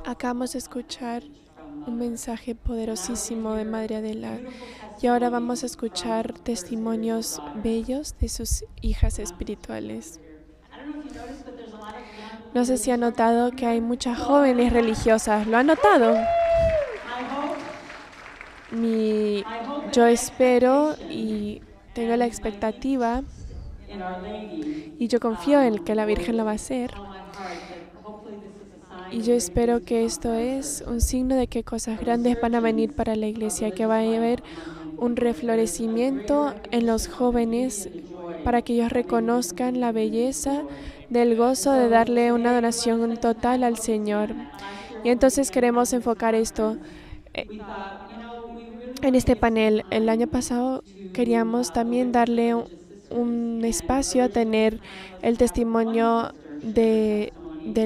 Acabamos de escuchar un mensaje poderosísimo de Madre Adela y ahora vamos a escuchar testimonios bellos de sus hijas espirituales. No sé si ha notado que hay muchas jóvenes religiosas. ¿Lo ha notado? Yo espero y tengo la expectativa y yo confío en que la Virgen lo va a hacer. Y yo espero que esto es un signo de que cosas grandes van a venir para la iglesia, que va a haber un reflorecimiento en los jóvenes para que ellos reconozcan la belleza del gozo de darle una donación total al Señor. Y entonces queremos enfocar esto en este panel. El año pasado queríamos también darle un espacio a tener el testimonio de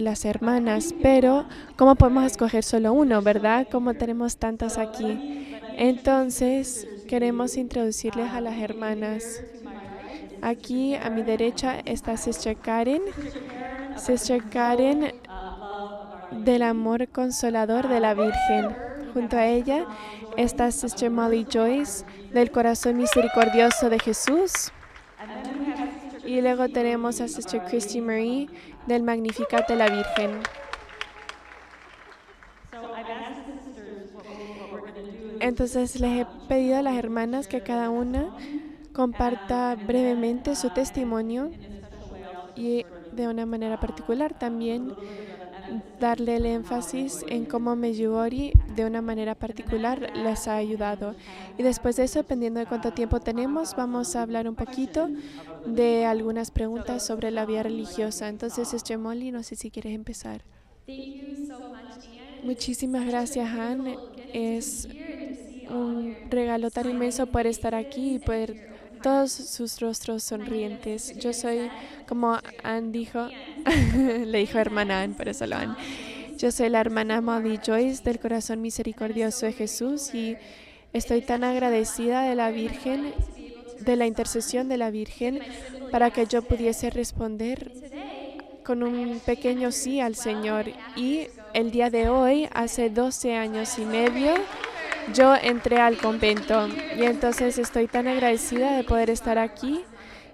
las hermanas, pero ¿cómo podemos escoger solo uno, verdad? Como tenemos tantas aquí. Entonces, queremos introducirles a las hermanas. Aquí a mi derecha está Sister Karen. Sister Karen del amor consolador de la Virgen. Junto a ella está Sister Molly Joyce del corazón misericordioso de Jesús. Y luego tenemos a Sister Christy Marie del Magnificat de la Virgen. Entonces les he pedido a las hermanas que cada una comparta brevemente su testimonio y de una manera particular también darle el énfasis en cómo Medjugorje de una manera particular les ha ayudado. Y después de eso, dependiendo de cuánto tiempo tenemos, vamos a hablar un poquito de algunas preguntas sobre la vida religiosa. Entonces, Molly, no sé si quieres empezar. Muchísimas gracias, Anne. Es un regalo tan inmenso poder estar aquí y poder todos sus rostros sonrientes. Yo soy, como Anne dijo, le dijo hermana Anne, por eso lo Anne. Yo soy la hermana Molly Joyce del corazón misericordioso de Jesús y estoy tan agradecida de la Virgen, de la intercesión de la Virgen, para que yo pudiese responder con un pequeño sí al Señor. Y el día de hoy, hace 12 años y medio, yo entré al convento y entonces estoy tan agradecida de poder estar aquí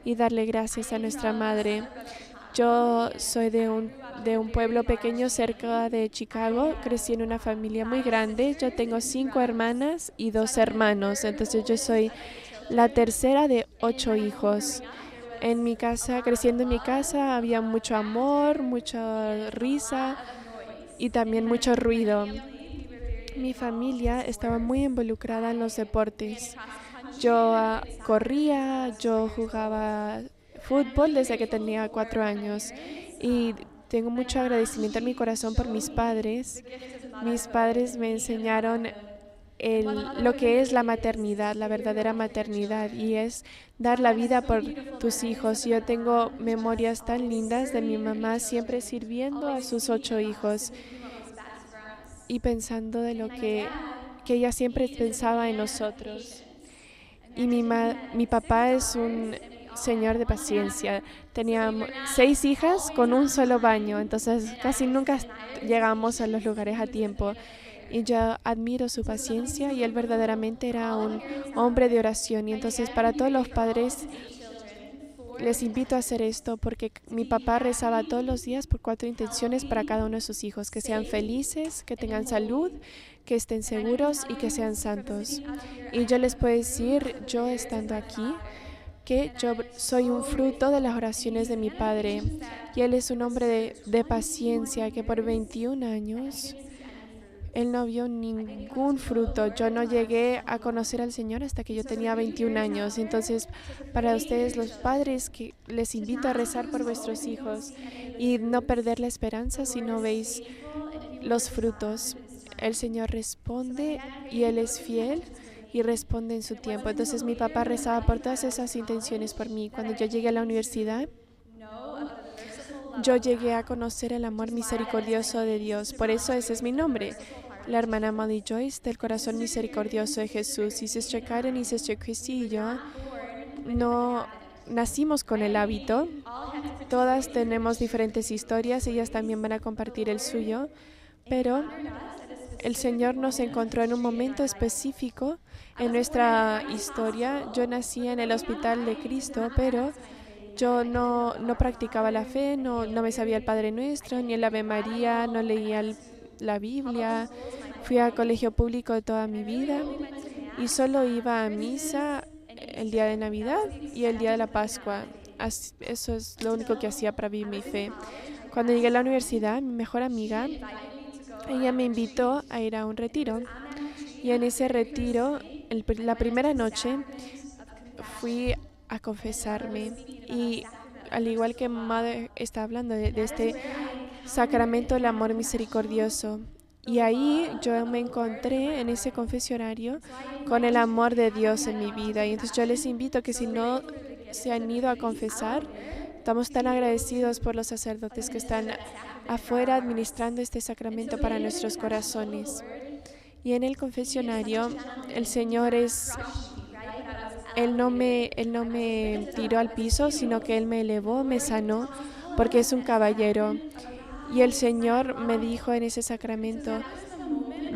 y darle gracias a nuestra Madre. Yo soy de un pueblo pequeño cerca de Chicago. Crecí en una familia muy grande. Yo tengo 5 hermanas y 2 hermanos. Entonces yo soy la tercera de 8 hijos. En mi casa, creciendo en mi casa, había mucho amor, mucha risa y también mucho ruido. Mi familia estaba muy involucrada en los deportes. Yo corría, yo jugaba fútbol desde que tenía 4 años y tengo mucho agradecimiento en mi corazón por mis padres. Mis padres me enseñaron lo que es la maternidad, la verdadera maternidad, y es dar la vida por tus hijos. Yo tengo memorias tan lindas de mi mamá siempre sirviendo a sus 8 hijos y pensando de lo que ella siempre pensaba en nosotros. Y mi papá es un señor de paciencia. Tenía 6 hijas con un solo baño, entonces casi nunca llegamos a los lugares a tiempo. Y yo admiro su paciencia y él verdaderamente era un hombre de oración. Y entonces para todos los padres les invito a hacer esto porque mi papá rezaba todos los días por 4 intenciones para cada uno de sus hijos: que sean felices, que tengan salud, que estén seguros y que sean santos. Y yo les puedo decir, yo estando aquí, que yo soy un fruto de las oraciones de mi padre. Y él es un hombre de paciencia que por 21 años él no vio ningún fruto. Yo no llegué a conocer al Señor hasta que yo tenía 21 años. Entonces, para ustedes los padres, que les invito a rezar por vuestros hijos y no perder la esperanza si no veis los frutos. El Señor responde y Él es fiel y responde en su tiempo. Entonces mi papá rezaba por todas esas intenciones por mí. Cuando yo llegué a la universidad, yo llegué a conocer el amor misericordioso de Dios. Por eso ese es mi nombre, la hermana Molly Joyce del corazón misericordioso de Jesús. Y Sister Karen y Sister Christy y yo no nacimos con el hábito. Todas tenemos diferentes historias, ellas también van a compartir el suyo, pero el Señor nos encontró en un momento específico en nuestra historia. Yo nací en el Hospital de Cristo, pero yo no practicaba la fe, no me sabía el Padre Nuestro, ni el Ave María, no leía la Biblia. Fui a colegio público toda mi vida y solo iba a misa el día de Navidad y el día de la Pascua. Eso es lo único que hacía para vivir mi fe. Cuando llegué a la universidad, mi mejor amiga, ella me invitó a ir a un retiro. Y en ese retiro, la primera noche, fui a confesarme. Y al igual que Madre está hablando de este sacramento del amor misericordioso. Y ahí yo me encontré en ese confesionario con el amor de Dios en mi vida. Y entonces yo les invito a que si no se han ido a confesar, estamos tan agradecidos por los sacerdotes que están afuera administrando este sacramento para nuestros corazones. Y en el confesionario, el Señor Él no me tiró al piso, sino que Él me elevó, me sanó, porque es un caballero. Y el Señor me dijo en ese sacramento,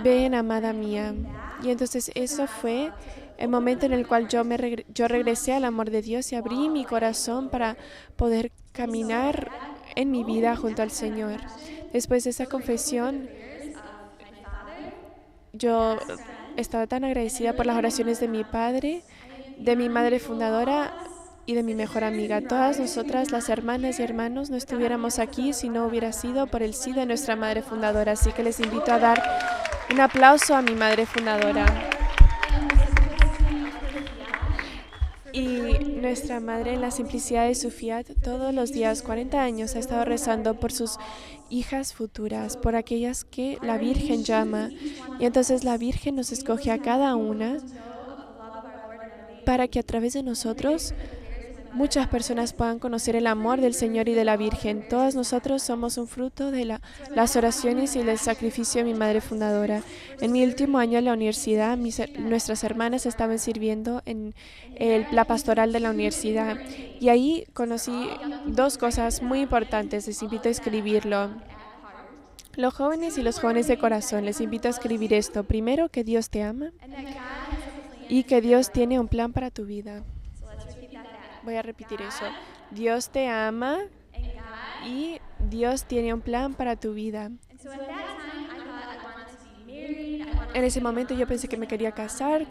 ven, amada mía. Y entonces eso fue el momento en el cual yo regresé al amor de Dios y abrí mi corazón para poder caminar en mi vida junto al Señor. Después de esa confesión, yo estaba tan agradecida por las oraciones de mi padre, de mi madre fundadora y de mi mejor amiga. Todas nosotras, las hermanas y hermanos, no estuviéramos aquí si no hubiera sido por el sí de nuestra madre fundadora. Así que les invito a dar un aplauso a mi madre fundadora. Y nuestra madre, en la simplicidad de su fiat, todos los días, 40 años, ha estado rezando por sus hijas futuras, por aquellas que la Virgen llama. Y entonces la Virgen nos escoge a cada una para que a través de nosotros muchas personas puedan conocer el amor del Señor y de la Virgen. Todos nosotros somos un fruto de las oraciones y el sacrificio de mi madre fundadora. En mi último año en la universidad, nuestras hermanas estaban sirviendo en la pastoral de la universidad. Y ahí conocí dos cosas muy importantes. Les invito a escribirlo. Los jóvenes y los jóvenes de corazón, les invito a escribir esto. Primero, que Dios te ama y que Dios tiene un plan para tu vida. Voy a repetir eso. Dios te ama y Dios tiene un plan para tu vida. En ese momento yo pensé que me quería casar,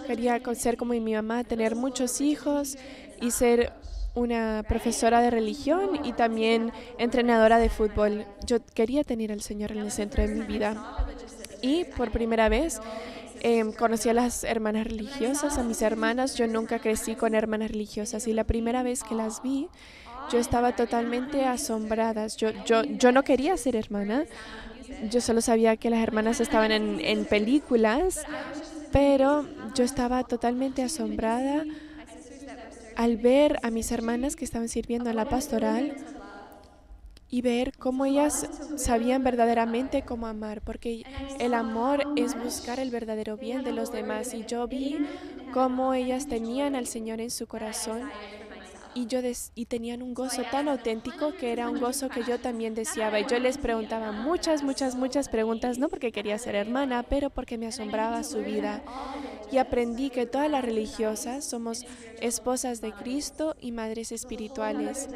quería ser como mi mamá, tener muchos hijos y ser una profesora de religión y también entrenadora de fútbol. Yo quería tener al Señor en el centro de mi vida. Y por primera vez conocí a las hermanas religiosas, a mis hermanas. Yo nunca crecí con hermanas religiosas y la primera vez que las vi, yo estaba totalmente asombrada. Yo no quería ser hermana. Yo solo sabía que las hermanas estaban en películas, pero yo estaba totalmente asombrada al ver a mis hermanas que estaban sirviendo en la pastoral y ver cómo ellas sabían verdaderamente cómo amar, porque el amor es buscar el verdadero bien de los demás. Y yo vi cómo ellas tenían al Señor en su corazón y tenían un gozo tan auténtico que era un gozo que yo también deseaba. Y yo les preguntaba muchas preguntas, no porque quería ser hermana, pero porque me asombraba su vida. Y aprendí que todas las religiosas somos esposas de Cristo y madres espirituales.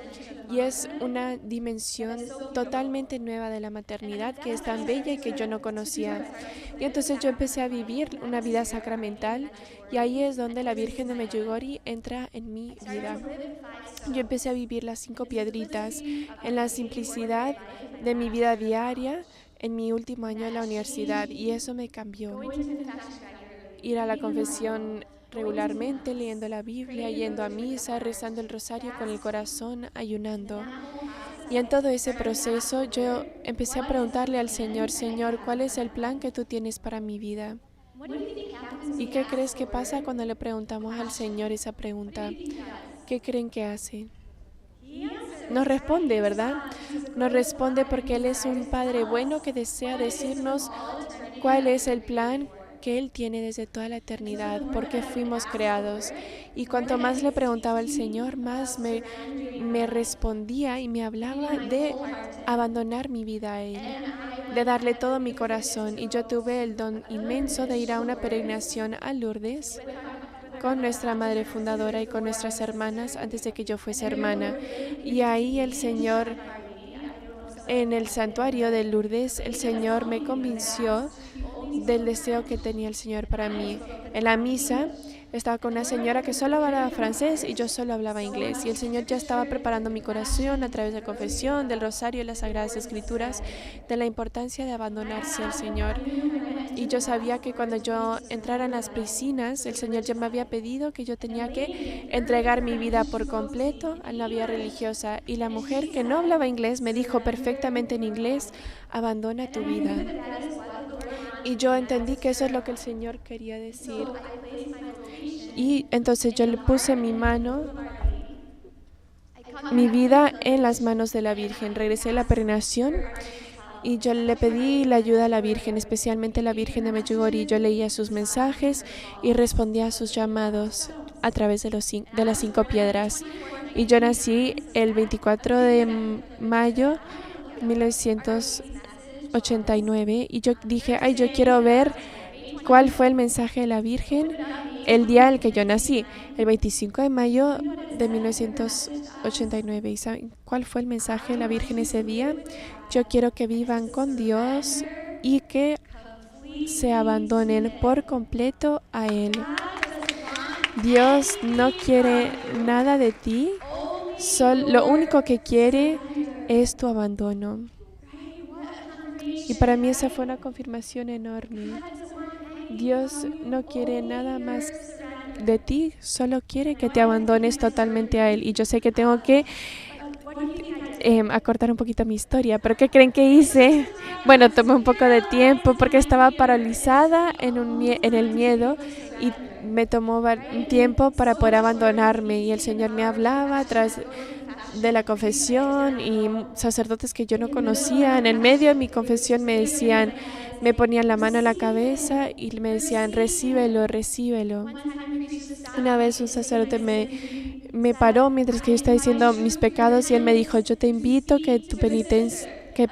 Y es una dimensión totalmente nueva de la maternidad que es tan bella y que yo no conocía. Y entonces yo empecé a vivir una vida sacramental y ahí es donde la Virgen de Medjugorje entra en mi vida. Yo empecé a vivir las 5 piedritas en la simplicidad de mi vida diaria en mi último año de la universidad y eso me cambió. Ir a la confesión regularmente, leyendo la Biblia, yendo a misa, rezando el rosario con el corazón, ayunando. Y en todo ese proceso yo empecé a preguntarle al Señor, Señor, ¿cuál es el plan que tú tienes para mi vida? ¿Y qué crees que pasa cuando le preguntamos al Señor esa pregunta? ¿Qué creen que hace? Nos responde, ¿verdad? Nos responde porque Él es un Padre bueno que desea decirnos cuál es el plan que Él tiene desde toda la eternidad, porque fuimos creados. Y cuanto más le preguntaba al Señor, más me respondía y me hablaba de abandonar mi vida a Él. de darle todo mi corazón. Y yo tuve el don inmenso de ir a una peregrinación a Lourdes con nuestra madre fundadora y con nuestras hermanas antes de que yo fuese hermana. Y ahí el Señor, en el santuario de Lourdes, el Señor me convenció del deseo que tenía el Señor para mí. En la misa estaba con una señora que solo hablaba francés y yo solo hablaba inglés. Y el Señor ya estaba preparando mi corazón a través de la confesión, del rosario y las sagradas escrituras, de la importancia de abandonarse al Señor. Y yo sabía que cuando yo entrara en las piscinas, el Señor ya me había pedido que yo tenía que entregar mi vida por completo a la vida religiosa. Y la mujer que no hablaba inglés me dijo perfectamente en inglés: abandona tu vida. Y yo entendí que eso es lo que el Señor quería decir. Y entonces yo le puse mi vida en las manos de la Virgen. Regresé a la peregrinación y yo le pedí la ayuda a la Virgen, especialmente a la Virgen de Medjugorje. Yo leía sus mensajes y respondía a sus llamados a través de las 5 piedras. Y yo nací el 24 de mayo de 1989 y yo dije, yo quiero ver cuál fue el mensaje de la Virgen el día en el que yo nací, el 25 de mayo de 1989. ¿Y saben cuál fue el mensaje de la Virgen ese día? Yo quiero que vivan con Dios y que se abandonen por completo a Él. Dios no quiere nada de ti, lo único que quiere es tu abandono. Y para mí esa fue una confirmación enorme. Dios no quiere nada más de ti, solo quiere que te abandones totalmente a Él. Y yo sé que tengo que acortar un poquito mi historia, pero ¿qué creen que hice? Bueno, tomé un poco de tiempo porque estaba paralizada en el miedo y me tomó un tiempo para poder abandonarme. Y el Señor me hablaba tras de la confesión y sacerdotes que yo no conocía. En el medio de mi confesión me ponían la mano en la cabeza y me decían: recíbelo, recíbelo. Una vez un sacerdote me paró mientras que yo estaba diciendo mis pecados y él me dijo: yo te invito que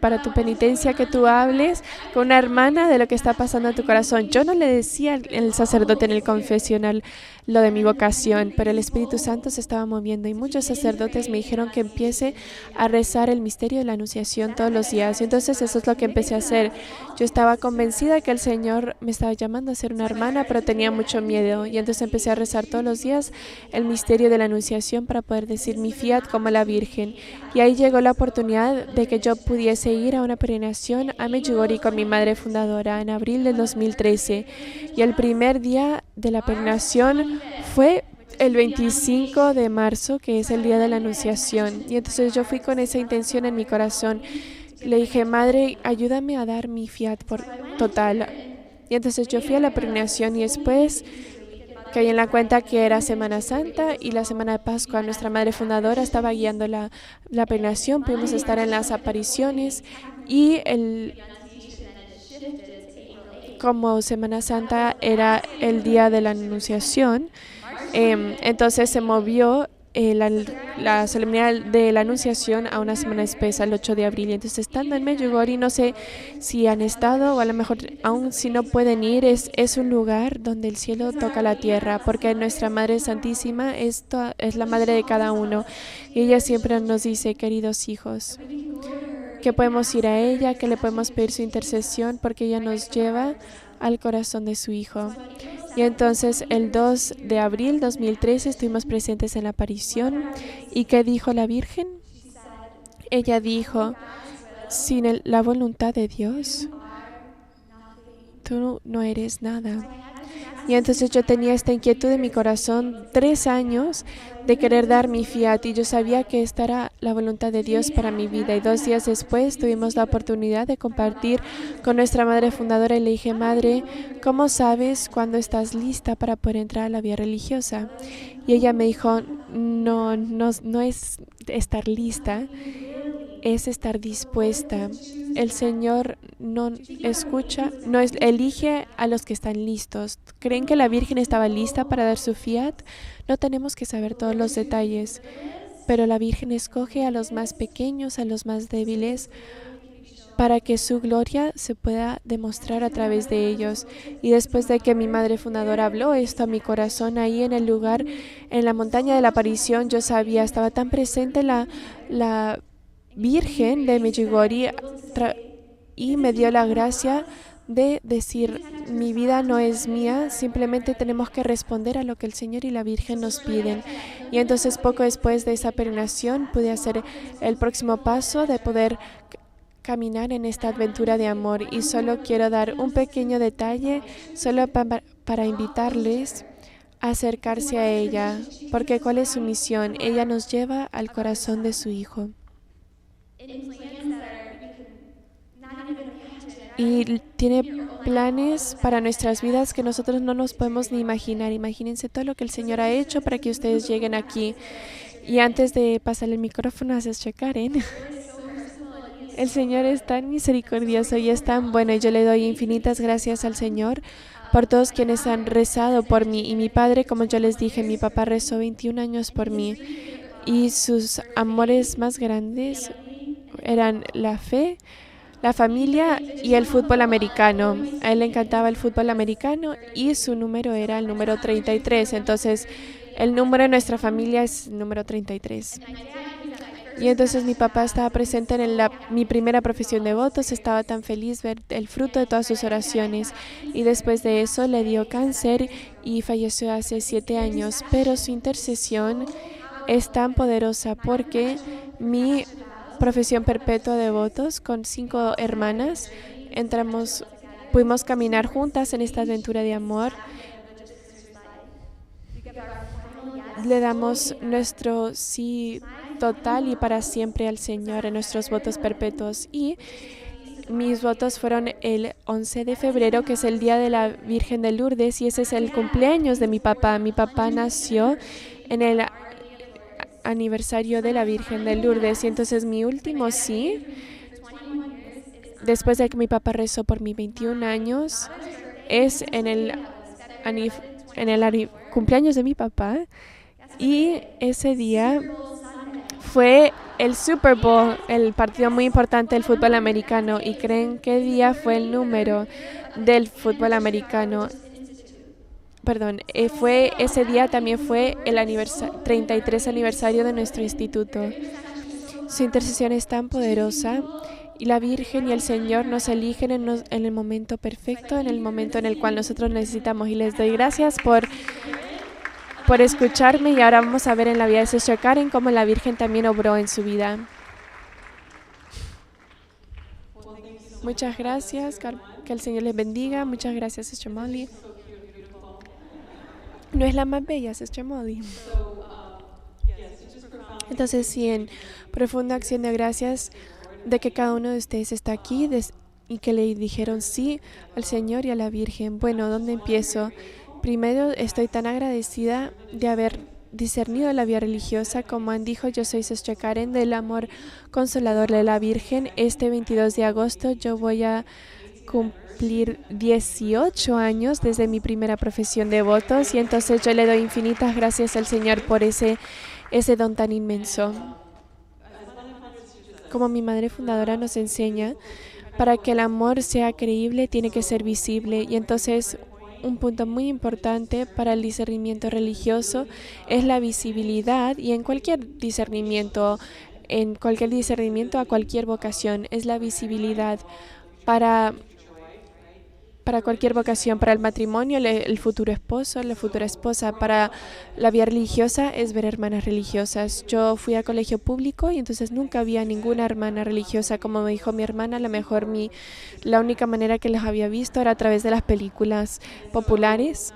para tu penitencia que tú hables con una hermana de lo que está pasando en tu corazón. Yo no le decía al sacerdote en el confesional lo de mi vocación, pero el Espíritu Santo se estaba moviendo y muchos sacerdotes me dijeron que empiece a rezar el misterio de la Anunciación todos los días. Y entonces eso es lo que empecé a hacer. Yo estaba convencida que el Señor me estaba llamando a ser una hermana, pero tenía mucho miedo. Y entonces empecé a rezar todos los días el misterio de la Anunciación para poder decir mi fiat como la Virgen. Y ahí llegó la oportunidad de que yo pudiese ir a una peregrinación a Medjugorje con mi madre fundadora en abril del 2013. Y el primer día de la peregrinación fue el 25 de marzo, que es el día de la Anunciación. Y entonces yo fui con esa intención en mi corazón. Le dije: Madre, ayúdame a dar mi fiat por total. Y entonces yo fui a la peregrinación y después caí en la cuenta que era Semana Santa y la Semana de Pascua. Nuestra madre fundadora estaba guiando la peregrinación. Pudimos estar en las apariciones y como Semana Santa era el día de la Anunciación, entonces se movió la solemnidad de la Anunciación a una semana espesa, el 8 de abril. Entonces, estando en Medjugorje, no sé si han estado o a lo mejor aún si no pueden ir, es un lugar donde el cielo toca la tierra, porque nuestra Madre Santísima es la madre de cada uno. Y ella siempre nos dice: queridos hijos, que podemos ir a ella, que le podemos pedir su intercesión, porque ella nos lleva al corazón de su Hijo. Y entonces el 2 de abril 2013 estuvimos presentes en la aparición. ¿Y qué dijo la Virgen? Ella dijo: sin la voluntad de Dios, tú no eres nada. Y entonces yo tenía esta inquietud en mi corazón, 3 años de querer dar mi fiat, y yo sabía que esta era la voluntad de Dios para mi vida. Y 2 días después tuvimos la oportunidad de compartir con nuestra madre fundadora y le dije: Madre, ¿cómo sabes cuándo estás lista para poder entrar a la vida religiosa? Y ella me dijo: no es estar lista, es estar dispuesta. El Señor no elige a los que están listos. ¿Creen que la Virgen estaba lista para dar su fiat? No tenemos que saber todos los detalles, pero la Virgen escoge a los más pequeños, a los más débiles, para que su gloria se pueda demostrar a través de ellos. Y después de que mi madre fundadora habló esto a mi corazón, ahí en el lugar, en la montaña de la aparición, yo sabía, estaba tan presente la Virgen de Medjugorje y me dio la gracia de decir, mi vida no es mía, simplemente tenemos que responder a lo que el Señor y la Virgen nos piden. Y entonces poco después de esa peregrinación pude hacer el próximo paso de poder caminar en esta aventura de amor. Y solo quiero dar un pequeño detalle, solo para invitarles a acercarse a ella, porque ¿cuál es su misión? Ella nos lleva al corazón de su Hijo. Y tiene planes para nuestras vidas que nosotros no nos podemos ni imaginar. Imagínense todo lo que el Señor ha hecho para que ustedes lleguen aquí. Y antes de pasarle el micrófono a Sister Karen, el Señor es tan misericordioso y es tan bueno. Y yo le doy infinitas gracias al Señor por todos quienes han rezado por mí. Y mi padre, como yo les dije, mi papá rezó 21 años por mí. Y sus amores más grandes eran la fe, la familia y el fútbol americano. A él le encantaba el fútbol americano y su número era el número 33. Entonces, el número de nuestra familia es el número 33. Y entonces mi papá estaba presente en mi primera profesión de votos, estaba tan feliz ver el fruto de todas sus oraciones. Y después de eso le dio cáncer y falleció hace 7 años. Pero su intercesión es tan poderosa porque mi profesión perpetua de votos con 5 hermanas, pudimos caminar juntas en esta aventura de amor. Le damos nuestro sí total y para siempre al Señor en nuestros votos perpetuos. Y mis votos fueron el 11 de febrero, que es el Día de la Virgen de Lourdes, y ese es el cumpleaños de mi papá. Mi papá nació en el aniversario de la Virgen de Lourdes. Y entonces mi último sí, después de que mi papá rezó por mis 21 años, es en el cumpleaños de mi papá. Y ese día fue el Super Bowl, el partido muy importante del fútbol americano. ¿Y creen qué día fue el número del fútbol americano? Perdón, ese día también fue el 33 aniversario de nuestro instituto. Su intercesión es tan poderosa y la Virgen y el Señor nos eligen en el momento perfecto, en el momento en el cual nosotros necesitamos. Y les doy gracias por escucharme, y ahora vamos a ver en la vida de Sister Karen cómo la Virgen también obró en su vida. Muchas gracias, que el Señor les bendiga. Muchas gracias, Sister Molly. No es la más bella, Sister Molly. Entonces, sí, en profunda acción de gracias de que cada uno de ustedes está aquí y que le dijeron sí al Señor y a la Virgen. Bueno, ¿dónde empiezo? Primero, estoy tan agradecida de haber discernido la vida religiosa. Como han dicho, yo soy Sister Karen del Amor Consolador de la Virgen. Este 22 de agosto yo voy a cumplir 18 años desde mi primera profesión de votos, y entonces yo le doy infinitas gracias al Señor por ese don tan inmenso. Como mi madre fundadora nos enseña, para que el amor sea creíble tiene que ser visible, y entonces un punto muy importante para el discernimiento religioso es la visibilidad, y en cualquier discernimiento a cualquier vocación, es la visibilidad para cualquier vocación. Para el matrimonio, el futuro esposo, la futura esposa. Para la vida religiosa es ver hermanas religiosas. Yo fui a colegio público y entonces nunca había ninguna hermana religiosa. Como me dijo mi hermana, a lo mejor la única manera que los había visto era a través de las películas populares,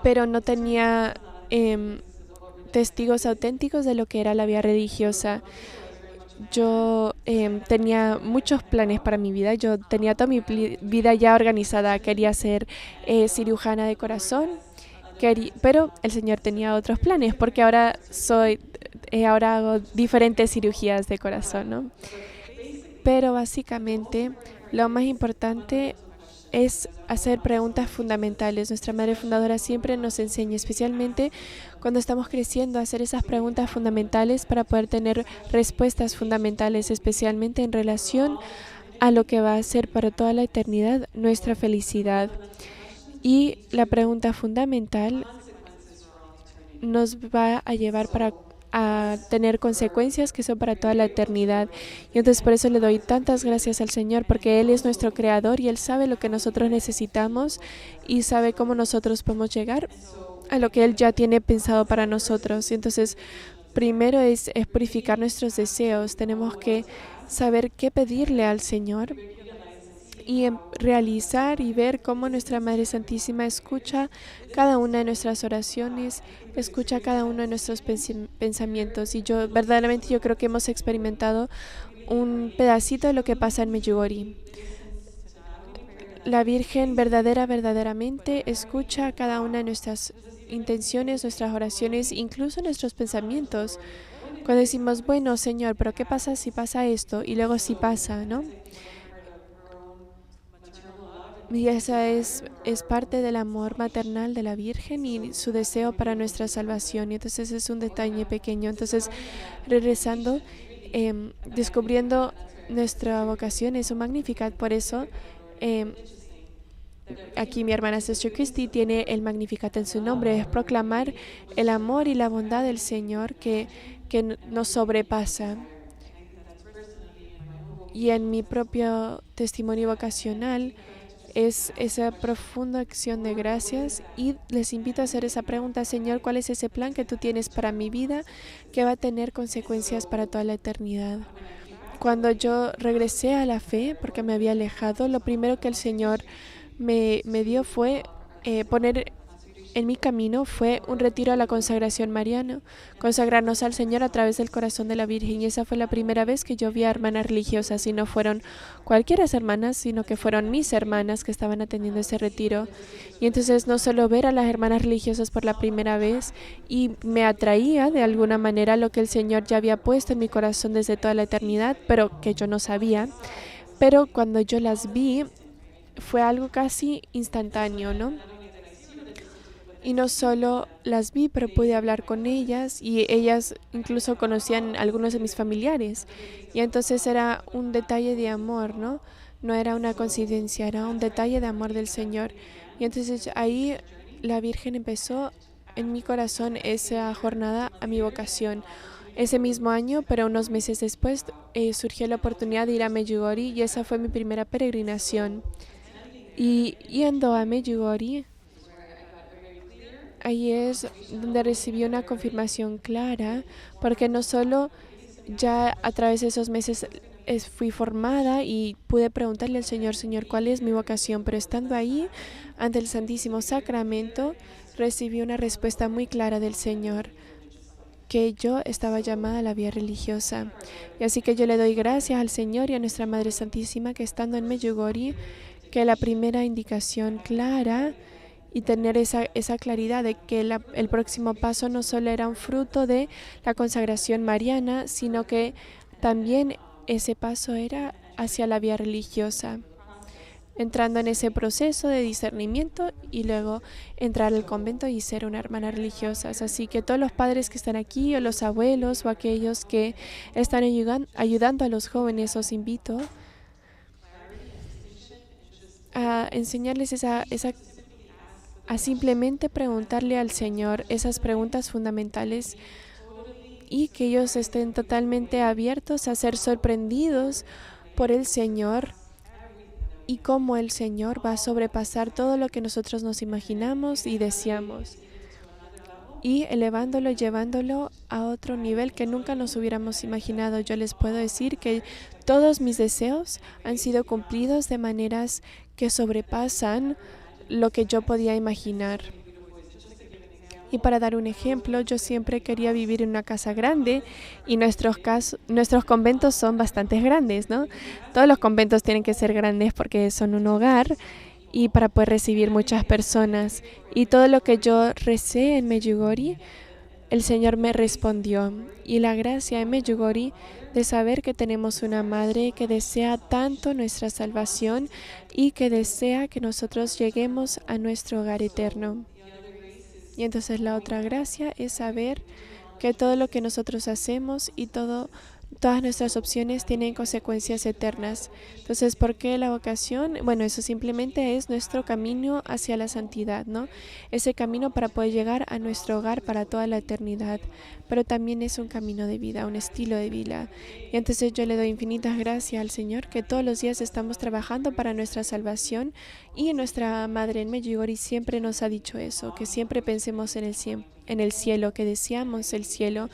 pero no tenía testigos auténticos de lo que era la vida religiosa. Yo tenía muchos planes para mi vida. Yo tenía toda mi vida ya organizada. Quería ser cirujana de corazón, pero el Señor tenía otros planes, porque ahora hago diferentes cirugías de corazón, ¿no? Pero básicamente lo más importante es hacer preguntas fundamentales. Nuestra madre fundadora siempre nos enseña, especialmente cuando estamos creciendo, a hacer esas preguntas fundamentales para poder tener respuestas fundamentales, especialmente en relación a lo que va a ser para toda la eternidad nuestra felicidad. Y la pregunta fundamental nos va a llevar a tener consecuencias que son para toda la eternidad. Y entonces por eso le doy tantas gracias al Señor, porque Él es nuestro creador y Él sabe lo que nosotros necesitamos y sabe cómo nosotros podemos llegar a lo que Él ya tiene pensado para nosotros. Y entonces primero es purificar nuestros deseos. Tenemos que saber qué pedirle al Señor y realizar y ver cómo nuestra Madre Santísima escucha cada una de nuestras oraciones, escucha cada uno de nuestros pensamientos. Y verdaderamente yo creo que hemos experimentado un pedacito de lo que pasa en Medjugorje. La Virgen verdaderamente escucha cada una de nuestras intenciones, nuestras oraciones, incluso nuestros pensamientos. Cuando decimos, bueno, Señor, pero ¿qué pasa si pasa esto? Y luego sí pasa, ¿no? Y esa es parte del amor maternal de la Virgen y su deseo para nuestra salvación. Y entonces es un detalle pequeño. Entonces, regresando, descubriendo nuestra vocación es un Magnificat. Por eso, aquí mi hermana Sister Christy tiene el Magnificat en su nombre. Es proclamar el amor y la bondad del Señor que nos sobrepasa. Y en mi propio testimonio vocacional, es esa profunda acción de gracias y les invito a hacer esa pregunta, Señor, ¿cuál es ese plan que tú tienes para mi vida que va a tener consecuencias para toda la eternidad? Cuando yo regresé a la fe, porque me había alejado, lo primero que el Señor me dio fue poner en mi camino fue un retiro a la consagración mariana, consagrarnos al Señor a través del corazón de la Virgen. Y esa fue la primera vez que yo vi a hermanas religiosas, y no fueron cualquiera hermanas, sino que fueron mis hermanas que estaban atendiendo ese retiro. Y entonces no solo ver a las hermanas religiosas por la primera vez, y me atraía de alguna manera lo que el Señor ya había puesto en mi corazón desde toda la eternidad, pero que yo no sabía. Pero cuando yo las vi, fue algo casi instantáneo, ¿no? Y no solo las vi, pero pude hablar con ellas y ellas incluso conocían a algunos de mis familiares. Y entonces era un detalle de amor, ¿no? No era una coincidencia, era un detalle de amor del Señor. Y entonces ahí la Virgen empezó en mi corazón esa jornada a mi vocación. Ese mismo año, pero unos meses después, surgió la oportunidad de ir a Medjugorje y esa fue mi primera peregrinación. Y yendo a Medjugorje, ahí es donde recibí una confirmación clara, porque no solo ya a través de esos meses fui formada y pude preguntarle al Señor, Señor, ¿cuál es mi vocación? Pero estando ahí, ante el Santísimo Sacramento, recibí una respuesta muy clara del Señor, que yo estaba llamada a la vida religiosa. Y así que yo le doy gracias al Señor y a nuestra Madre Santísima que estando en Medjugorje, que la primera indicación clara y tener esa claridad de que el próximo paso no solo era un fruto de la consagración mariana, sino que también ese paso era hacia la vida religiosa, entrando en ese proceso de discernimiento y luego entrar al convento y ser una hermana religiosa. Así que todos los padres que están aquí o los abuelos o aquellos que están ayudando a los jóvenes, os invito a enseñarles a simplemente preguntarle al Señor esas preguntas fundamentales y que ellos estén totalmente abiertos a ser sorprendidos por el Señor y cómo el Señor va a sobrepasar todo lo que nosotros nos imaginamos y deseamos, y elevándolo, llevándolo a otro nivel que nunca nos hubiéramos imaginado. Yo les puedo decir que todos mis deseos han sido cumplidos de maneras que sobrepasan lo que yo podía imaginar. Y para dar un ejemplo, yo siempre quería vivir en una casa grande y nuestros conventos son bastante grandes, ¿no? Todos los conventos tienen que ser grandes porque son un hogar y para poder recibir muchas personas. Y todo lo que yo recé en Medjugorje, el Señor me respondió. Y la gracia en Medjugorje de saber que tenemos una madre que desea tanto nuestra salvación y que desea que nosotros lleguemos a nuestro hogar eterno. Y entonces la otra gracia es saber que todo lo que nosotros hacemos y todo todas nuestras opciones tienen consecuencias eternas. Entonces, ¿por qué la vocación? Bueno, eso simplemente es nuestro camino hacia la santidad, ¿no? Ese camino para poder llegar a nuestro hogar para toda la eternidad. Pero también es un camino de vida, un estilo de vida. Y entonces yo le doy infinitas gracias al Señor que todos los días estamos trabajando para nuestra salvación. Y nuestra madre en Medjugorje siempre nos ha dicho eso, que siempre pensemos en el cielo, que deseamos el cielo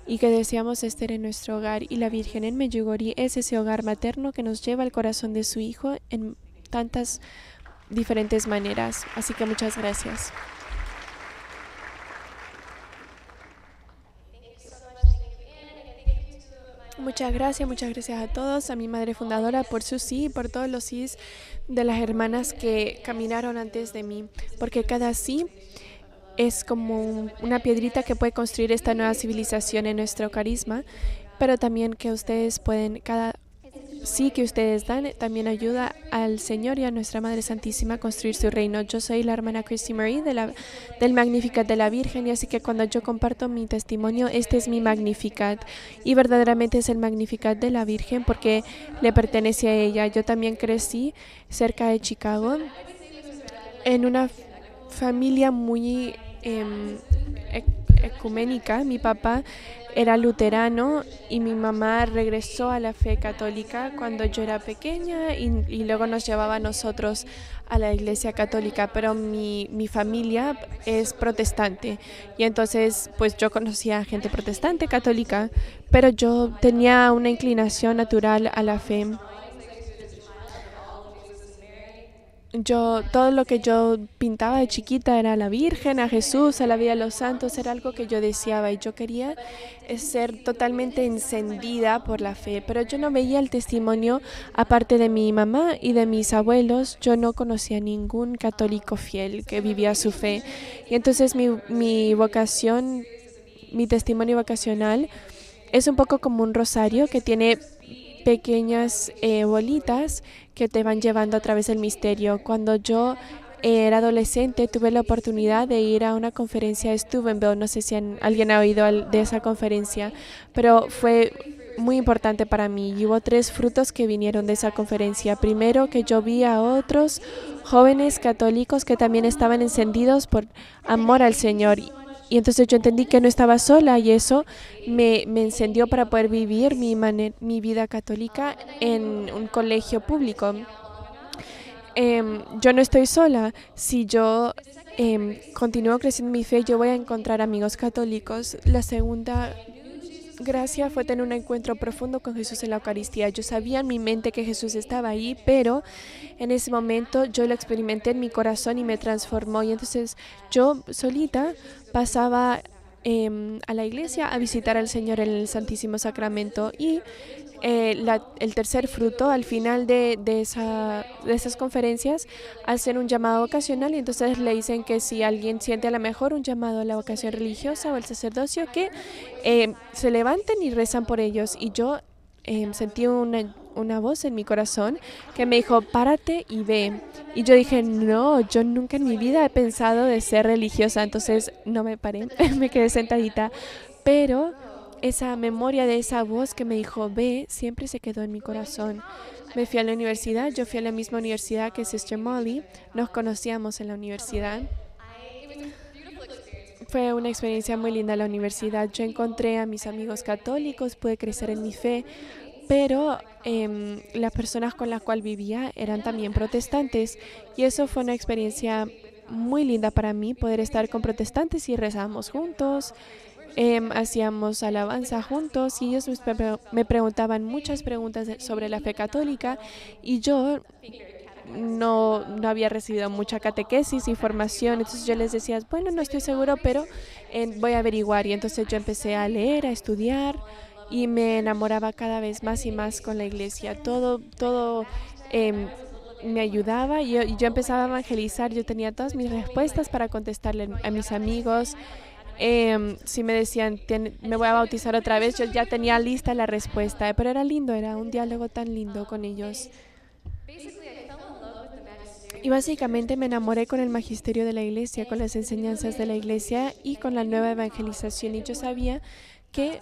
y que deseamos estar en nuestro hogar. Y la Virgen en Medjugorje es ese hogar materno que nos lleva al corazón de su Hijo en tantas diferentes maneras. Así que muchas gracias. Muchas gracias a todos, a mi madre fundadora por su sí, por todos los sís de las hermanas que caminaron antes de mí, porque cada sí es como una piedrita que puede construir esta nueva civilización en nuestro carisma, pero también que ustedes pueden, cada sí que ustedes dan, también ayuda al Señor y a nuestra Madre Santísima a construir su reino. Yo soy la hermana Christy Marie del Magnificat de la Virgen, y así que cuando yo comparto mi testimonio, este es mi Magnificat, y verdaderamente es el Magnificat de la Virgen porque le pertenece a ella. Yo también crecí cerca de Chicago en una familia muy ecuménica. Mi papá era luterano y mi mamá regresó a la fe católica cuando yo era pequeña y luego nos llevaba a nosotros a la iglesia católica, pero mi familia es protestante y entonces pues yo conocía gente protestante, católica, pero yo tenía una inclinación natural a la fe. Todo lo que yo pintaba de chiquita era a la Virgen, a Jesús, a la vida de los santos, era algo que yo deseaba y yo quería ser totalmente encendida por la fe, pero yo no veía el testimonio aparte de mi mamá y de mis abuelos. Yo no conocía ningún católico fiel que vivía su fe, y entonces mi vocación, mi testimonio vocacional es un poco como un rosario que tiene pequeñas bolitas que te van llevando a través del misterio. Cuando yo era adolescente, tuve la oportunidad de ir a una conferencia de Steubenville. No sé si alguien ha oído de esa conferencia, pero fue muy importante para mí. Y hubo 3 frutos que vinieron de esa conferencia. Primero, que yo vi a otros jóvenes católicos que también estaban encendidos por amor al Señor. Y entonces yo entendí que no estaba sola, y eso me encendió para poder vivir mi vida católica en un colegio público. Yo no estoy sola. Si yo continúo creciendo mi fe, yo voy a encontrar amigos católicos. La segunda gracia fue tener un encuentro profundo con Jesús en la Eucaristía. Yo sabía en mi mente que Jesús estaba ahí, pero en ese momento yo lo experimenté en mi corazón y me transformó. Y entonces yo solita pasaba a la iglesia a visitar al Señor en el Santísimo Sacramento. Y el tercer fruto, al final de esas conferencias, hacen un llamado vocacional, y entonces le dicen que si alguien siente a lo mejor un llamado a la vocación religiosa o al sacerdocio, que se levanten y rezan por ellos. Y yo sentí una voz en mi corazón que me dijo, párate y ve. Y yo dije, no, yo nunca en mi vida he pensado de ser religiosa. Entonces no me paré, me quedé sentadita. Pero esa memoria de esa voz que me dijo, ve, siempre se quedó en mi corazón. Me fui a la universidad, yo fui a la misma universidad que Sister Molly. Nos conocíamos en la universidad. Fue una experiencia muy linda la universidad. Yo encontré a mis amigos católicos, pude crecer en mi fe, pero las personas con las cuales vivía eran también protestantes, y eso fue una experiencia muy linda para mí, poder estar con protestantes, y rezábamos juntos, hacíamos alabanza juntos, y ellos me preguntaban muchas preguntas sobre la fe católica, y yo no había recibido mucha catequesis y formación. Entonces yo les decía, bueno, no estoy seguro, pero voy a averiguar. Y entonces yo empecé a leer, a estudiar, y me enamoraba cada vez más y más con la iglesia. Todo me ayudaba, y yo empezaba a evangelizar. Yo tenía todas mis respuestas para contestarle a mis amigos. Si me decían, me voy a bautizar otra vez, yo ya tenía lista la respuesta, pero era lindo, era un diálogo tan lindo con ellos. Y básicamente me enamoré con el magisterio de la iglesia, con las enseñanzas de la iglesia y con la nueva evangelización. Y yo sabía que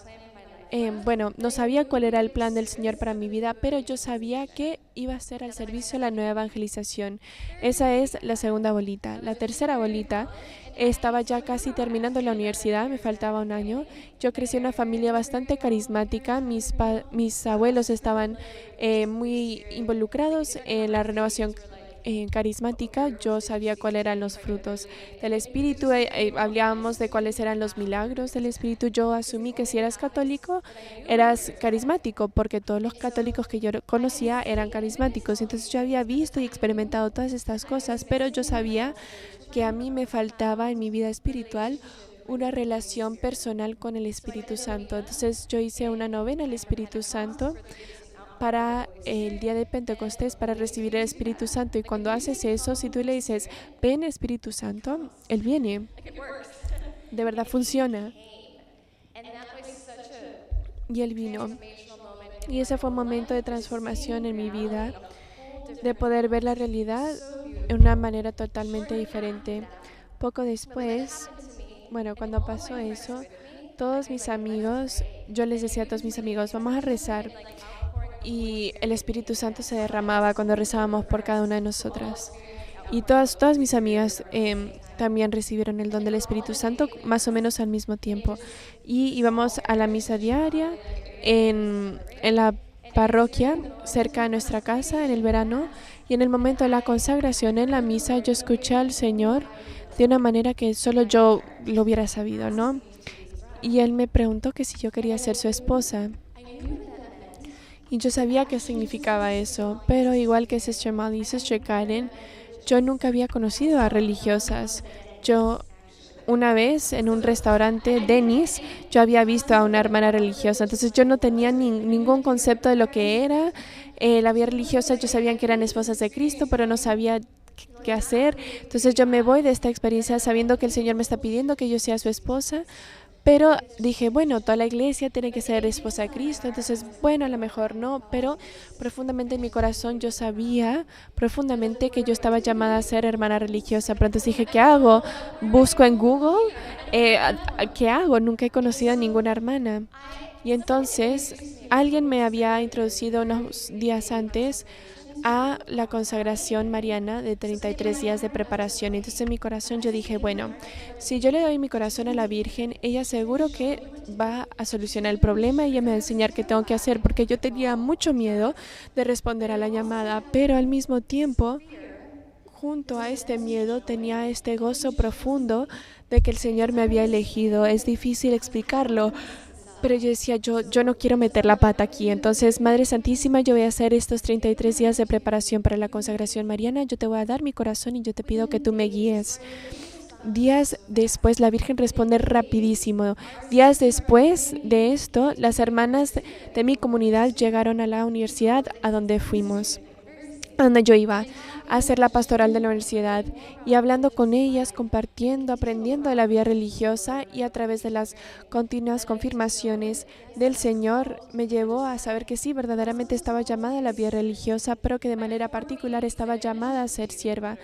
bueno, no sabía cuál era el plan del Señor para mi vida, pero yo sabía que iba a ser al servicio de la nueva evangelización. Esa es la segunda bolita. La tercera bolita, estaba ya casi terminando la universidad, me faltaba un año. Yo crecí en una familia bastante carismática. Mis abuelos estaban muy involucrados en la renovación carismática. Yo sabía cuáles eran los frutos del Espíritu. Hablábamos de cuáles eran los milagros del Espíritu. Yo asumí que si eras católico, eras carismático, porque todos los católicos que yo conocía eran carismáticos. Entonces yo había visto y experimentado todas estas cosas, pero yo sabía que a mí me faltaba en mi vida espiritual una relación personal con el Espíritu Santo. Entonces yo hice una novena al Espíritu Santo para el día de Pentecostés, para recibir el Espíritu Santo. Y cuando haces eso, si tú le dices, ven Espíritu Santo, Él viene. De verdad funciona. Y Él vino. Y ese fue un momento de transformación en mi vida, de poder ver la realidad de una manera totalmente diferente. Poco después, bueno, cuando pasó eso, todos mis amigos, yo les decía a todos mis amigos, vamos a rezar. Y el Espíritu Santo se derramaba cuando rezábamos por cada una de nosotras. Y todas mis amigas también recibieron el don del Espíritu Santo más o menos al mismo tiempo. Y íbamos a la misa diaria en la parroquia cerca de nuestra casa en el verano. Y en el momento de la consagración en la misa yo escuché al Señor de una manera que solo yo lo hubiera sabido, ¿no? Y Él me preguntó que si yo quería ser su esposa. Y yo sabía qué significaba eso, pero igual que Sister Molly y Sister Karen, yo nunca había conocido a religiosas. Yo una vez en un restaurante, Dennis, yo había visto a una hermana religiosa, entonces yo no tenía ningún concepto de lo que era la vida religiosa. Yo sabía que eran esposas de Cristo, pero no sabía qué hacer. Entonces yo me voy de esta experiencia sabiendo que el Señor me está pidiendo que yo sea su esposa. Pero dije, bueno, toda la iglesia tiene que ser esposa de Cristo, entonces, bueno, a lo mejor no, pero profundamente en mi corazón yo sabía profundamente que yo estaba llamada a ser hermana religiosa. Pero entonces dije, ¿qué hago? Busco en Google, ¿qué hago? Nunca he conocido a ninguna hermana. Y entonces alguien me había introducido unos días antes a la consagración mariana de 33 días de preparación. Entonces en mi corazón yo dije, bueno, si yo le doy mi corazón a la Virgen, ella seguro que va a solucionar el problema y ella me va a enseñar qué tengo que hacer, porque yo tenía mucho miedo de responder a la llamada, pero al mismo tiempo, junto a este miedo, tenía este gozo profundo de que el Señor me había elegido. Es difícil explicarlo, pero yo decía, yo no quiero meter la pata aquí. Entonces, Madre Santísima, yo voy a hacer estos 33 días de preparación para la consagración mariana. Yo te voy a dar mi corazón y yo te pido que tú me guíes. Días después, la Virgen responde rapidísimo. Días después de esto, las hermanas de mi comunidad llegaron a la universidad a donde fuimos, a donde yo iba a hacer la pastoral de la universidad, y hablando con ellas, compartiendo, aprendiendo de la vida religiosa, y a través de las continuas confirmaciones del Señor me llevó a saber que sí, verdaderamente estaba llamada a la vida religiosa, pero que de manera particular estaba llamada a ser sierva.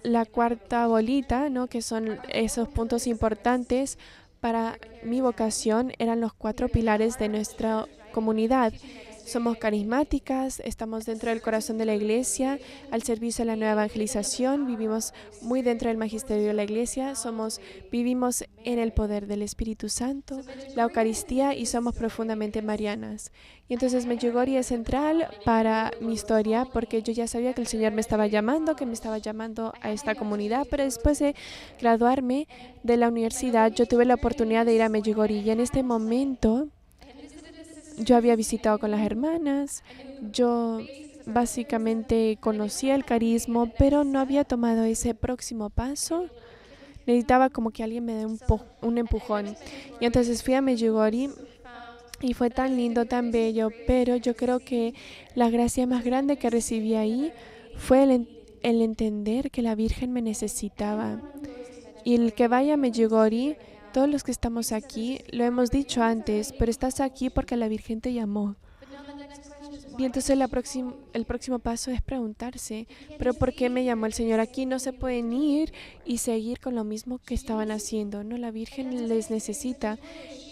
La cuarta bolita, ¿no?, que son esos puntos importantes para mi vocación, eran los 4 pilares de nuestra comunidad. Somos carismáticas, estamos dentro del corazón de la iglesia, al servicio de la nueva evangelización, vivimos muy dentro del magisterio de la iglesia, vivimos en el poder del Espíritu Santo, la Eucaristía, y somos profundamente marianas. Y entonces Medjugorje es central para mi historia, porque yo ya sabía que el Señor me estaba llamando, que me estaba llamando a esta comunidad, pero después de graduarme de la universidad, yo tuve la oportunidad de ir a Medjugorje, y en este momento yo había visitado con las hermanas, yo básicamente conocía el carisma, pero no había tomado ese próximo paso. Necesitaba como que alguien me dé un empujón. Y entonces fui a Medjugorje y fue tan lindo, tan bello, pero yo creo que la gracia más grande que recibí ahí fue el entender que la Virgen me necesitaba. Y el que vaya a Medjugorje, todos los que estamos aquí, lo hemos dicho antes, pero estás aquí porque la Virgen te llamó. Y entonces el próximo paso es preguntarse, pero ¿por qué me llamó el Señor aquí? No se pueden ir y seguir con lo mismo que estaban haciendo. No, la Virgen les necesita.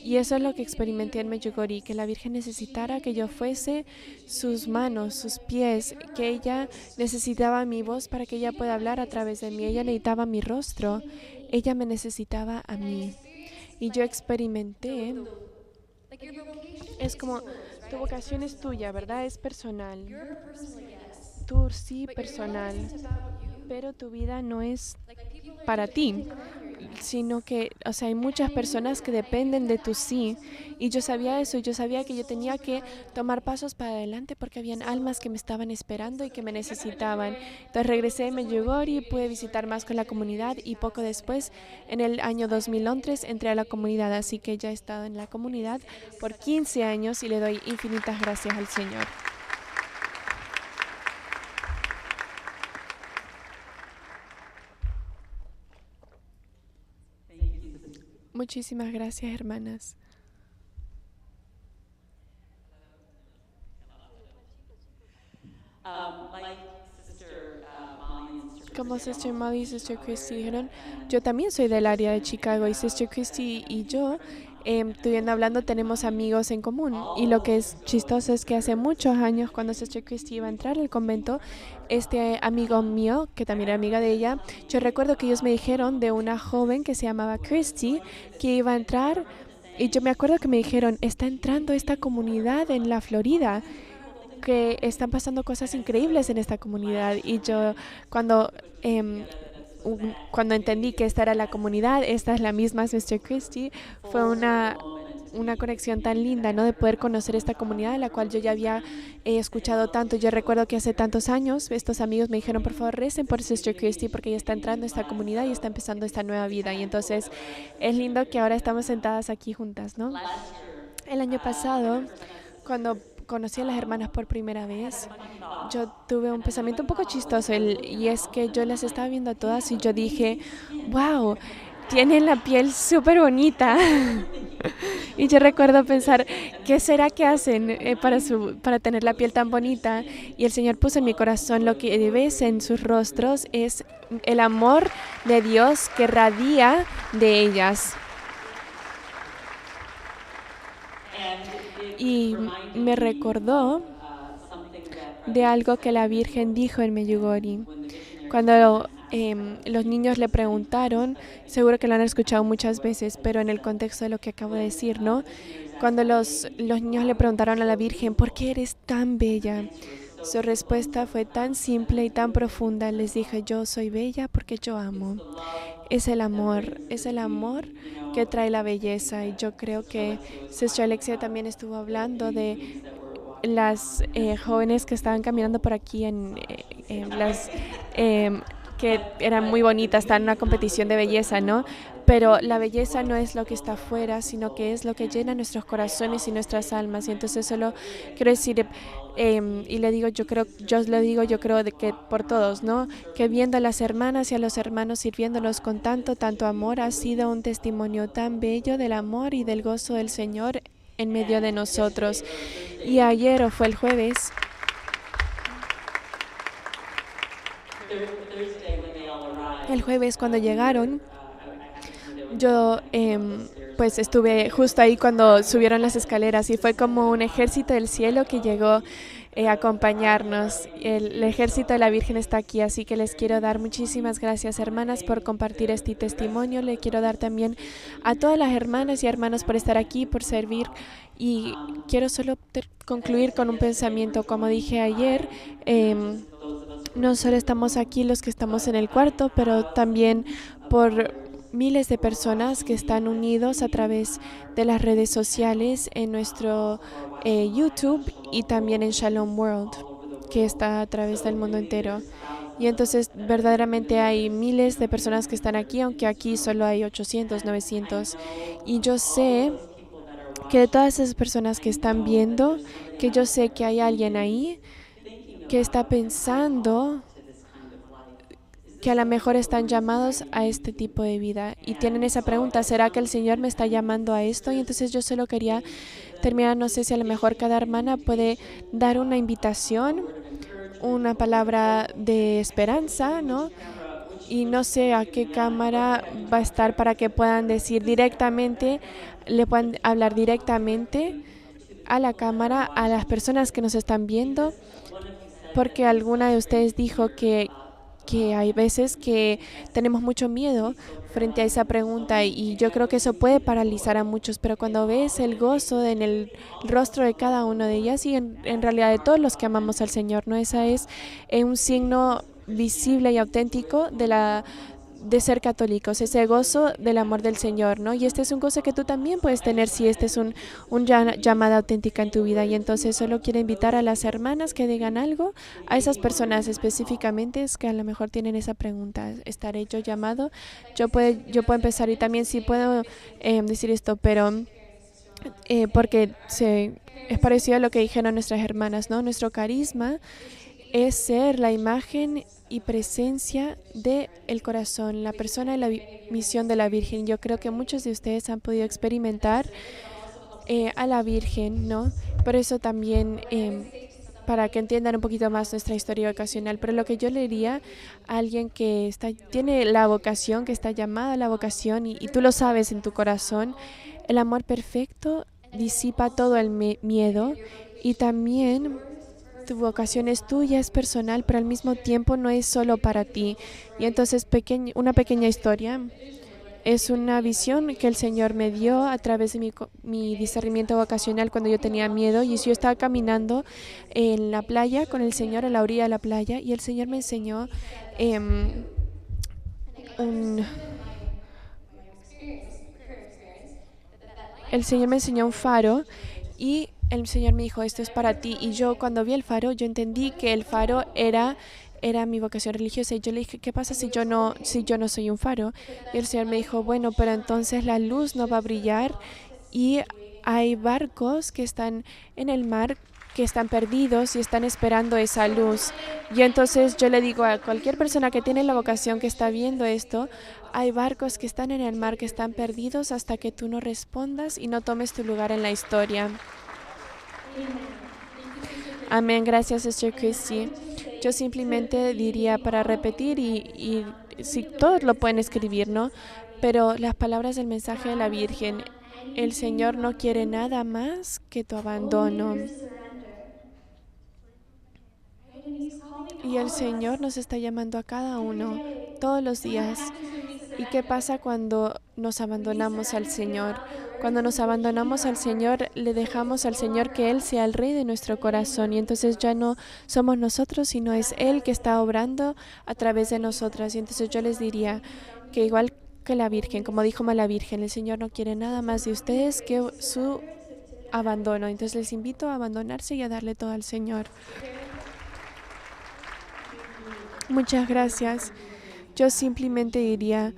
Y eso es lo que experimenté en Medjugorje, que la Virgen necesitara que yo fuese sus manos, sus pies, que ella necesitaba mi voz para que ella pueda hablar a través de mí. Ella necesitaba mi rostro. Ella me necesitaba a mí. Y yo experimenté, es como, tu vocación es tuya, ¿verdad? Es personal. Tú sí, personal. Pero tu vida no es para ti, sino que, o sea, hay muchas personas que dependen de tu sí. Y yo sabía eso, yo sabía que yo tenía que tomar pasos para adelante porque habían almas que me estaban esperando y que me necesitaban. Entonces regresé a Medjugorje, pude visitar más con la comunidad y poco después, en el año 2011, entré a la comunidad. Así que ya he estado en la comunidad por 15 años y le doy infinitas gracias al Señor. Muchísimas gracias, hermanas. Como Sister Molly y Sister Christy dijeron, yo también soy del área de Chicago y Sister Christy y yo, estuviendo hablando, tenemos amigos en común. Y lo que es chistoso es que hace muchos años, cuando Sister Christy iba a entrar al convento, este amigo mío, que también era amiga de ella, yo recuerdo que ellos me dijeron de una joven que se llamaba Christy, que iba a entrar. Y yo me acuerdo que me dijeron, está entrando esta comunidad en la Florida, que están pasando cosas increíbles en esta comunidad. Y yo cuando, cuando entendí que esta era la comunidad, esta es la misma Sister Christy, fue una conexión tan linda, ¿no? De poder conocer esta comunidad de la cual yo ya había escuchado tanto. Yo recuerdo que hace tantos años estos amigos me dijeron, por favor, recen por Sister Christy porque ella está entrando a esta comunidad y está empezando esta nueva vida. Y entonces es lindo que ahora estamos sentadas aquí juntas, ¿no? El año pasado, cuando conocí a las hermanas por primera vez, yo tuve un pensamiento un poco chistoso y es que yo las estaba viendo a todas y yo dije, wow, tienen la piel súper bonita. Y yo recuerdo pensar, ¿qué será que hacen para tener la piel tan bonita? Y el Señor puso en mi corazón, lo que ves en sus rostros es el amor de Dios que radia de ellas. Y me recordó de algo que la Virgen dijo en Medjugorje. Cuando los niños le preguntaron, seguro que lo han escuchado muchas veces, pero en el contexto de lo que acabo de decir, ¿no? Cuando los niños le preguntaron a la Virgen, ¿por qué eres tan bella? Su respuesta fue tan simple y tan profunda. Les dije, yo soy bella porque yo amo. Es el amor que trae la belleza. Y yo creo que Sister Alexia también estuvo hablando de las jóvenes que estaban caminando por aquí las que eran muy bonitas, están en una competición de belleza, ¿no? Pero la belleza no es lo que está afuera, sino que es lo que llena nuestros corazones y nuestras almas. Y entonces solo quiero decir, y le digo, yo creo de que por todos, ¿no? Que viendo a las hermanas y a los hermanos sirviéndolos con tanto amor, ha sido un testimonio tan bello del amor y del gozo del Señor en medio de nosotros. Y ayer o fue el jueves, cuando llegaron, yo pues estuve justo ahí cuando subieron las escaleras y fue como un ejército del cielo que llegó a acompañarnos. El ejército de la Virgen está aquí, así que les quiero dar muchísimas gracias, hermanas, por compartir este testimonio. Le quiero dar también a todas las hermanas y hermanos por estar aquí, por servir. Y quiero solo concluir con un pensamiento. Como dije ayer, no solo estamos aquí los que estamos en el cuarto, pero también por miles de personas que están unidos a través de las redes sociales en nuestro YouTube y también en Shalom World, que está a través del mundo entero. Y entonces verdaderamente hay miles de personas que están aquí, aunque aquí solo hay 800, 900. Y yo sé que de todas esas personas que están viendo, que yo sé que hay alguien ahí que está pensando que a lo mejor están llamados a este tipo de vida y tienen esa pregunta, ¿será que el Señor me está llamando a esto? Y entonces yo solo quería terminar, no sé si a lo mejor cada hermana puede dar una invitación, una palabra de esperanza, ¿no? Y no sé a qué cámara va a estar para que puedan decir directamente, le puedan hablar directamente a la cámara, a las personas que nos están viendo, porque alguna de ustedes dijo que hay veces que tenemos mucho miedo frente a esa pregunta y yo creo que eso puede paralizar a muchos, pero cuando ves el gozo en el rostro de cada uno de ellas y en realidad de todos los que amamos al Señor, ¿no? Esa es un signo visible y auténtico de ser católicos, ese gozo del amor del Señor, ¿no? Y este es un gozo que tú también puedes tener si este es un llamada auténtica en tu vida. Y entonces solo quiero invitar a las hermanas que digan algo, a esas personas específicamente es que a lo mejor tienen esa pregunta, ¿estaré yo llamado? Yo puedo empezar y también sí puedo decir esto, pero porque es parecido a lo que dijeron nuestras hermanas, ¿no? Nuestro carisma es ser la imagen y presencia del corazón, la persona de la misión de la Virgen. Yo creo que muchos de ustedes han podido experimentar a la Virgen, ¿no? Por eso también, para que entiendan un poquito más nuestra historia vocacional, pero lo que yo le diría a alguien que tiene la vocación, que está llamada a la vocación, y tú lo sabes en tu corazón, el amor perfecto disipa todo el miedo y también tu vocación es tuya, es personal, pero al mismo tiempo no es solo para ti. Y entonces una pequeña historia es una visión que el Señor me dio a través de mi discernimiento vocacional cuando yo tenía miedo. Y yo estaba caminando en la playa con el Señor, a la orilla de la playa, y el Señor me enseñó un faro y el Señor me dijo, esto es para ti. Y yo cuando vi el faro, yo entendí que el faro era mi vocación religiosa. Y yo le dije, ¿qué pasa si yo no soy un faro? Y el Señor me dijo, bueno, pero entonces la luz no va a brillar y hay barcos que están en el mar que están perdidos y están esperando esa luz. Y entonces yo le digo a cualquier persona que tiene la vocación que está viendo esto, hay barcos que están en el mar que están perdidos hasta que tú no respondas y no tomes tu lugar en la historia. Amén, gracias, Sister Christy. Yo simplemente diría para repetir y si todos lo pueden escribir, ¿no? Pero las palabras del mensaje de la Virgen, el Señor no quiere nada más que tu abandono. Y el Señor nos está llamando a cada uno todos los días. ¿Y qué pasa cuando nos abandonamos al Señor? Cuando nos abandonamos al Señor, le dejamos al Señor que Él sea el Rey de nuestro corazón. Y entonces ya no somos nosotros, sino es Él que está obrando a través de nosotras. Y entonces yo les diría que igual que la Virgen, como dijo la Virgen, el Señor no quiere nada más de ustedes que su abandono. Entonces les invito a abandonarse y a darle todo al Señor. Muchas gracias. Yo simplemente diría,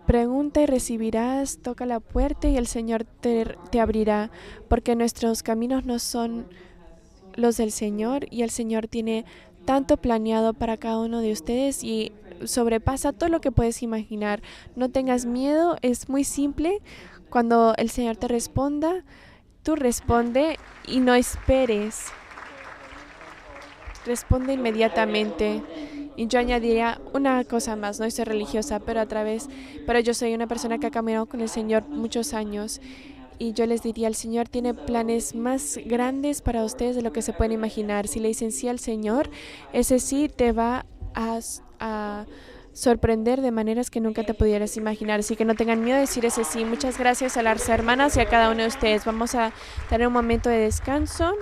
pregunta y recibirás, toca la puerta y el Señor te abrirá, porque nuestros caminos no son los del Señor y el Señor tiene tanto planeado para cada uno de ustedes y sobrepasa todo lo que puedes imaginar. No tengas miedo, es muy simple. Cuando el Señor te responda, tú responde y no esperes. Responde inmediatamente. Y yo añadiría una cosa más, no soy religiosa, pero yo soy una persona que ha caminado con el Señor muchos años. Y yo les diría, el Señor tiene planes más grandes para ustedes de lo que se pueden imaginar. Si le dicen sí al Señor, ese sí te va a sorprender de maneras que nunca te pudieras imaginar. Así que no tengan miedo de decir ese sí. Muchas gracias a las hermanas y a cada uno de ustedes. Vamos a tener un momento de descanso.